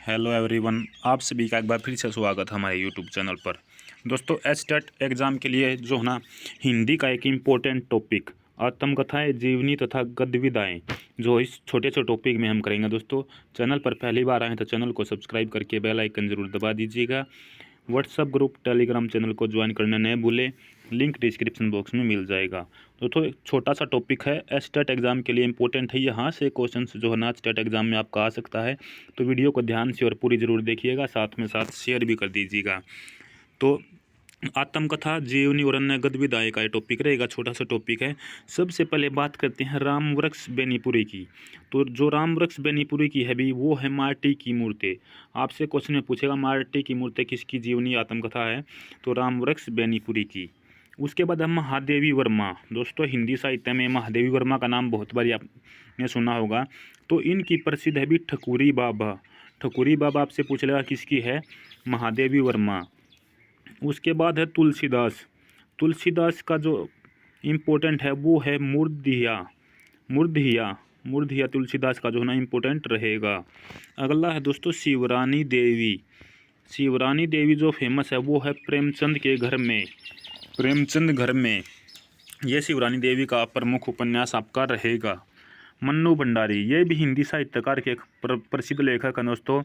Hello everyone, आप सभी का एक बार फिर से स्वागत है हमारे यूट्यूब चैनल पर। दोस्तों, एचटेट एग्ज़ाम के लिए जो है ना, हिंदी का एक इम्पोर्टेंट टॉपिक आत्मकथाएं, जीवनी तथा गद्य विधाएं, जो इस छोटे से टॉपिक में हम करेंगे। दोस्तों, चैनल पर पहली बार आए तो चैनल को सब्सक्राइब करके बेल आइकन जरूर दबा दीजिएगा। व्हाट्सअप ग्रुप, टेलीग्राम चैनल को ज्वाइन करना न भूलें, लिंक डिस्क्रिप्शन बॉक्स में मिल जाएगा। तो एक छोटा सा टॉपिक है, एचटेट एग्ज़ाम के लिए इंपॉर्टेंट है। यहाँ से क्वेश्चन जो है ना एचटेट एग्ज़ाम में आपका आ सकता है, तो वीडियो को ध्यान से और पूरी ज़रूर देखिएगा, साथ में साथ शेयर भी कर दीजिएगा। तो आत्मकथा, जीवनी और अन्य गद्य विधाएं का ये टॉपिक रहेगा, छोटा सा टॉपिक है। सबसे पहले बात करते हैं राम वृक्ष बेनीपुरी की। तो जो राम वृक्ष बेनीपुरी की है भी, वो है माटी की मूर्ति। आपसे क्वेश्चन में पूछेगा माटी की मूर्ति किसकी जीवनी आत्मकथा है, तो राम वृक्ष बेनीपुरी की। उसके बाद है महादेवी वर्मा। दोस्तों, हिंदी साहित्य में महादेवी वर्मा का नाम बहुत बारी आपने सुना होगा। तो इनकी प्रसिद्ध है भी ठकुरी बाबा। ठकुरी बाबा आपसे पूछ लेगा किसकी है, महादेवी वर्मा। उसके बाद है तुलसीदास। तुलसीदास का जो इम्पोर्टेंट है वो है मूर्धिया। मूर्धिया मूर्धिया तुलसीदास का जो है ना इम्पोर्टेंट रहेगा। अगला है दोस्तों शिवरानी देवी। शिवरानी देवी जो फेमस है वो है प्रेमचंद के घर में। प्रेमचंद घर में ये शिवरानी देवी का प्रमुख उपन्यास आपका रहेगा। मन्नू भंडारी, ये भी हिंदी साहित्यकार के एक प्रसिद्ध लेखक हैं। दोस्तों,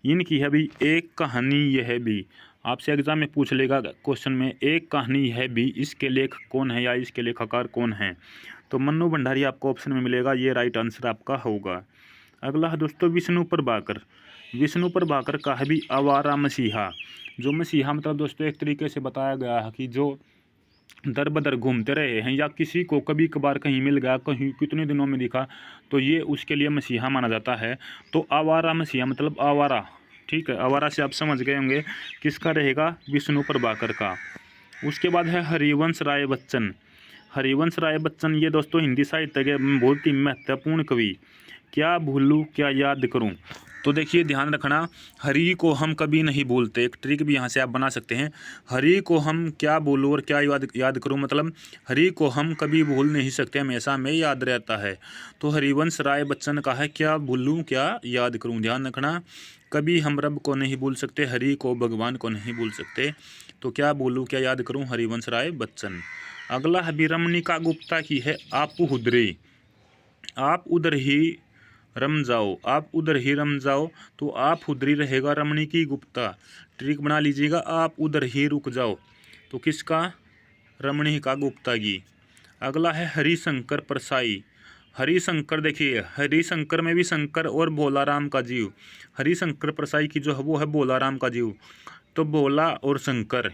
इनकी है भी एक कहानी यह भी। आपसे एग्जाम में पूछ लेगा क्वेश्चन में, एक कहानी है भी, इसके लेखक कौन है या इसके लेखकार कौन है, तो मन्नू भंडारी आपको ऑप्शन में मिलेगा, ये राइट आंसर आपका होगा। अगला है दोस्तों विष्णु प्रभाकर। विष्णु प्रभाकर का है भी आवारा मसीहा। जो मसीहा मतलब दोस्तों एक तरीके से बताया गया है कि जो दर बदर घूमते रहे हैं या किसी को कभी कभार कहीं मिल गया, कहीं कितने दिनों में दिखा, तो ये उसके लिए मसीहा माना जाता है। तो आवारा मसीहा मतलब आवारा, ठीक है। आवारा से आप समझ गए होंगे किसका रहेगा, विष्णु प्रभाकर का। उसके बाद है हरिवंश राय बच्चन। हरिवंश राय बच्चन ये दोस्तों हिंदी साहित्य के बहुत ही महत्वपूर्ण कवि। क्या भूलूं क्या याद करूं। तो देखिए ध्यान रखना, हरि को हम कभी नहीं भूलते। एक ट्रिक भी यहाँ से आप बना सकते हैं, हरि को हम क्या बोलूं और क्या याद करूं, मतलब हरि को हम कभी भूल नहीं सकते, हमेशा में याद रहता है। तो हरिवंश राय बच्चन का है क्या भूलूं क्या याद करूं। ध्यान रखना, कभी हम रब को नहीं भूल सकते, हरि को, भगवान को नहीं भूल सकते। तो क्या भूलूं क्या याद करूं, हरिवंश राय बच्चन। अगला है भी रमणिका गुप्ता की है आपू हुदरे। आप उधर ही रम जाओ, आप उधर ही रम जाओ। तो आप उधरी रहेगा रमणिकी गुप्ता। ट्रिक बना लीजिएगा, आप उधर ही रुक जाओ, तो किसका, रमणिका गुप्ता की। अगला है हरिशंकर परसाई। हरिशंकर, देखिए हरिशंकर में भी शंकर और भोलाराम का जीव। हरिशंकर परसाई की जो है वो है भोलाराम का जीव। तो भोला और शंकर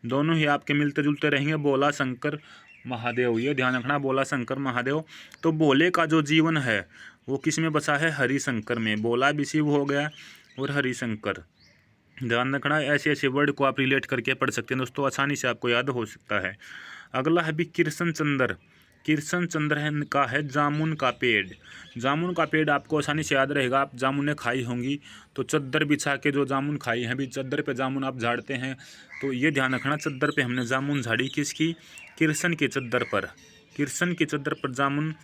दोनों ही आपके मिलते जुलते रहेंगे, भोला शंकर महादेव, ये ध्यान रखना, भोला शंकर महादेव। तो भोले का जो जीवन है वो किस में बसा है, हरिशंकर में। भोला भी शिव हो गया और हरिशंकर। ध्यान रखना, ऐसे ऐसे वर्ड को आप रिलेट करके पढ़ सकते हैं दोस्तों, आसानी से आपको याद हो सकता है। अगला है भी कृष्ण चंद्र। कृष्ण चंद्र का है जामुन का पेड़। जामुन का पेड़ आपको आसानी से याद रहेगा, आप जामुनें खाई होंगी, तो चद्दर बिछा के जो जामुन खाई हैं, भी चद्दर पे जामुन आप झाड़ते हैं, तो ये ध्यान रखना, चद्दर पे हमने जामुन झाड़ी किसकी, कृष्ण के चद्दर पर। कृष्ण के चद्दर पर जामुन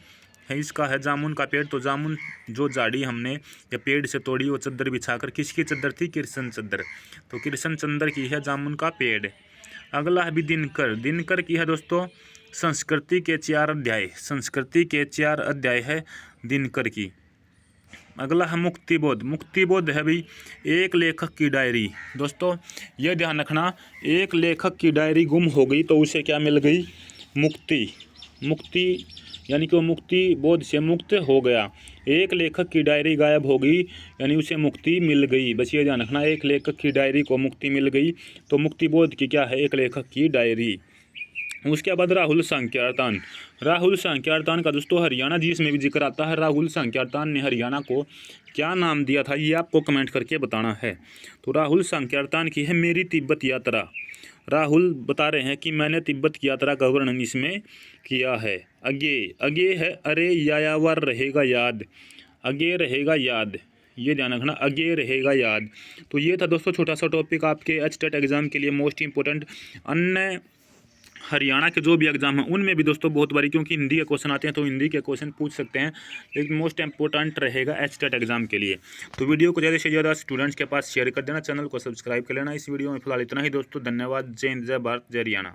है, इसका है जामुन का पेड़। तो जामुन जो झाड़ी हमने या पेड़ से तोड़ी, वो चद्दर बिछाकर, किसकी चद्दर थी, कृष्ण चद्दर। तो कृष्ण चंद्र की है जामुन का पेड़। अगला है भी दिनकर। दिनकर की है दोस्तों संस्कृति के 4 अध्याय। संस्कृति के 4 अध्याय है दिनकर की। अगला है मुक्तिबोध। मुक्तिबोध है भाई एक लेखक की डायरी। दोस्तों यह ध्यान रखना, एक लेखक की डायरी गुम हो गई तो उसे क्या मिल गई, मुक्ति। मुक्ति यानी कि वो मुक्ति बोध से मुक्त हो गया। एक लेखक की डायरी गायब हो गई यानी उसे मुक्ति मिल गई। बस ये ध्यान रखना, एक लेखक की डायरी को मुक्ति मिल गई, तो मुक्ति बोध की क्या है, एक लेखक की डायरी। उसके बाद राहुल सांक्यार्तान। राहुल सांक्यार्तान का दोस्तों हरियाणा जी इसमें भी जिक्र आता है। राहुल सांक्यार्तान ने हरियाणा को क्या नाम दिया था, ये आपको कमेंट करके बताना है। तो राहुल सांक्यार्तान की है मेरी तिब्बत यात्रा। राहुल बता रहे हैं कि मैंने तिब्बत की यात्रा का वर्णन इसमें किया है। अगे, अगे है अरे यायावर रहेगा याद। अगे रहेगा याद, ये ध्यान रखना, अगे रहेगा याद। तो ये था दोस्तों छोटा सा टॉपिक आपके एचटेट एग्जाम के लिए मोस्ट इंपॉर्टेंट। अन्य हरियाणा के जो भी एग्जाम हैं उनमें भी दोस्तों बहुत बारी, क्योंकि हिंदी के क्वेश्चन आते हैं तो हिंदी के क्वेश्चन पूछ सकते हैं, लेकिन मोस्ट इंपॉर्टेंट रहेगा एचटेट एग्जाम के लिए। तो वीडियो को ज़्यादा से ज़्यादा स्टूडेंट्स के पास शेयर कर देना, चैनल को सब्सक्राइब कर लेना। इस वीडियो में फिलहाल इतना ही दोस्तों, धन्यवाद। जय हिंद, जय भारत, जय हरियाणा।